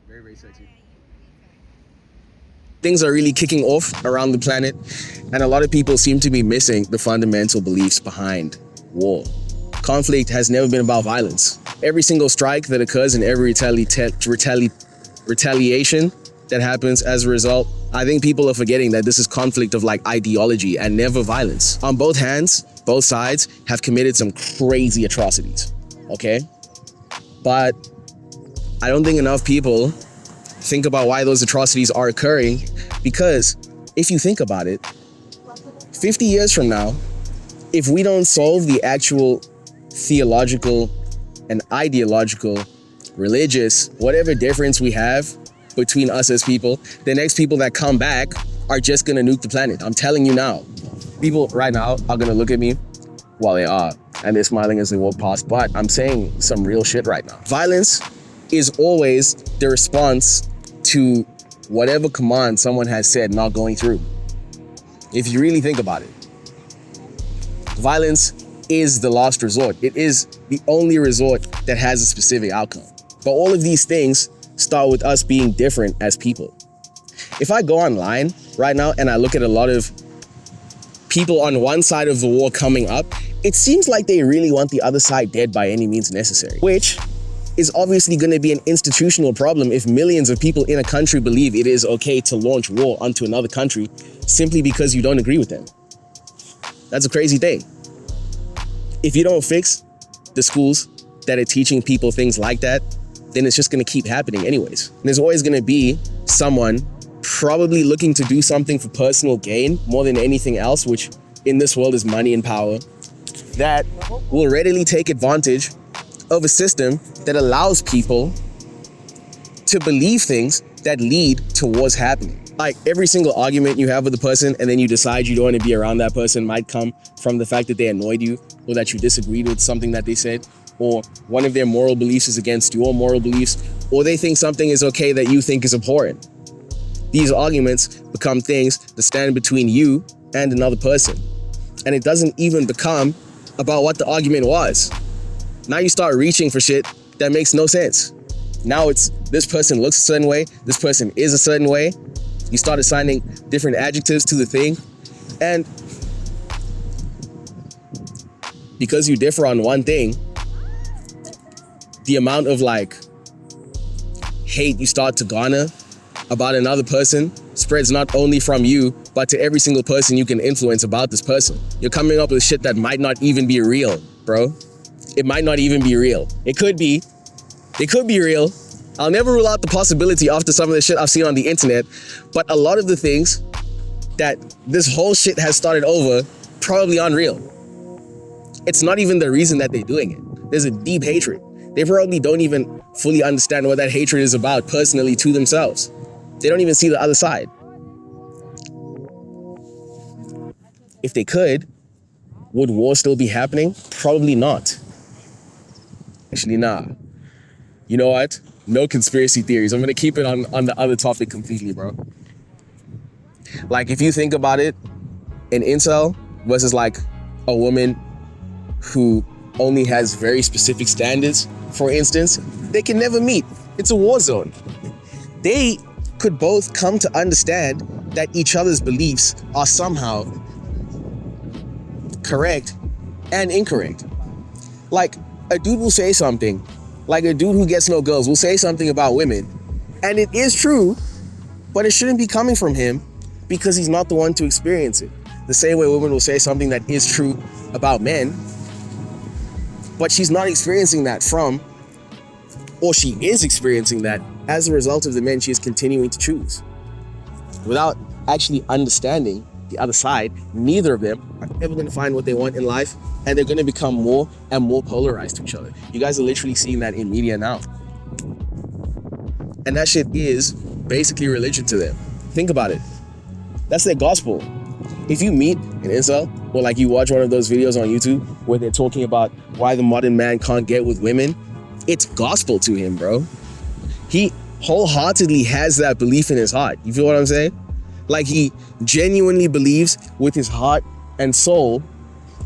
Very, very sexy. Things are really kicking off around the planet, and a lot of people seem to be missing the fundamental beliefs behind war. Conflict has never been about violence. Every single strike that occurs and every retaliation that happens as a result, I think people are forgetting that this is conflict of like ideology and never violence. On both hands, both sides have committed some crazy atrocities, okay? But I don't think enough people think about why those atrocities are occurring, because if you think about it, 50 years from now, if we don't solve the actual theological and ideological, religious, whatever difference we have between us as people, the next people that come back are just gonna nuke the planet. I'm telling you now. People right now are gonna look at me while they are, and they're smiling as they walk past, but I'm saying some real shit right now. Violence is always the response to whatever command someone has said not going through. If you really think about it, violence is the last resort. It is the only resort that has a specific outcome. But all of these things start with us being different as people. If I go online right now and I look at a lot of people on one side of the war coming up, it seems like they really want the other side dead by any means necessary, which is obviously going to be an institutional problem if millions of people in a country believe it is okay to launch war onto another country simply because you don't agree with them. That's a crazy thing. If you don't fix the schools that are teaching people things like that, then it's just going to keep happening anyways. And there's always going to be someone probably looking to do something for personal gain more than anything else, which in this world is money and power, that will readily take advantage of a system that allows people to believe things that lead towards happening. Like every single argument you have with a person and then you decide you don't want to be around that person might come from the fact that they annoyed you, or that you disagreed with something that they said, or one of their moral beliefs is against your moral beliefs, or they think something is okay that you think is abhorrent. These arguments become things that stand between you and another person. And it doesn't even become about what the argument was. Now you start reaching for shit that makes no sense. Now it's this person looks a certain way, this person is a certain way. You start assigning different adjectives to the thing. And because you differ on one thing, the amount of like hate you start to garner about another person spreads not only from you, but to every single person you can influence about this person. You're coming up with shit that might not even be real, bro. It might not even be real. It could be real. I'll never rule out the possibility after some of the shit I've seen on the internet, but a lot of the things that this whole shit has started over probably aren't real. It's not even the reason that they're doing it. There's a deep hatred. They probably don't even fully understand what that hatred is about personally to themselves. They don't even see the other side. If they could, would war still be happening? Probably not. Actually, nah. You know what? No conspiracy theories. I'm gonna keep it on the other topic completely, bro. Like, if you think about it, an incel versus like a woman who only has very specific standards, for instance, they can never meet. It's a war zone. They could both come to understand that each other's beliefs are somehow correct and incorrect. Like, a dude will say something, like a dude who gets no girls will say something about women, and it is true, but it shouldn't be coming from him because he's not the one to experience it. The same way women will say something that is true about men, but she's not experiencing that from, or she is experiencing that as a result of the men she is continuing to choose. Without actually understanding the other side, neither of them are ever going to find what they want in life, and they're going to become more and more polarized to each other. You guys are literally seeing that in media now. And that shit is basically religion to them. Think about it. That's their gospel. If you meet an incel, or like you watch one of those videos on YouTube where they're talking about why the modern man can't get with women, it's gospel to him, bro. He wholeheartedly has that belief in his heart. You feel what I'm saying? Like, he genuinely believes with his heart and soul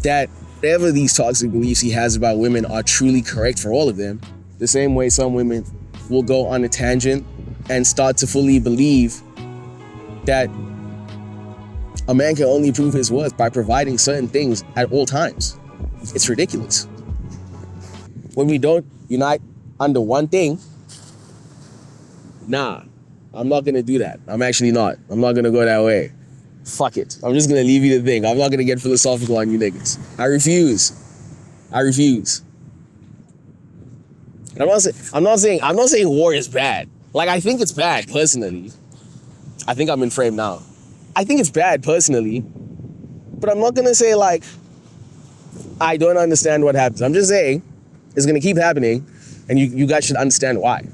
that whatever these toxic beliefs he has about women are truly correct for all of them. The same way some women will go on a tangent and start to fully believe that a man can only prove his worth by providing certain things at all times. It's ridiculous. When we don't unite under one thing, nah, I'm not gonna do that. I'm actually not. I'm not gonna go that way. Fuck it. I'm just gonna leave you to think. I'm not gonna get philosophical on you niggas. I refuse. I refuse. I'm not saying war is bad. Like, I think it's bad personally. I think I'm in frame now. I think it's bad personally, but I'm not gonna say like I don't understand what happens. I'm just saying it's gonna keep happening, and you guys should understand why.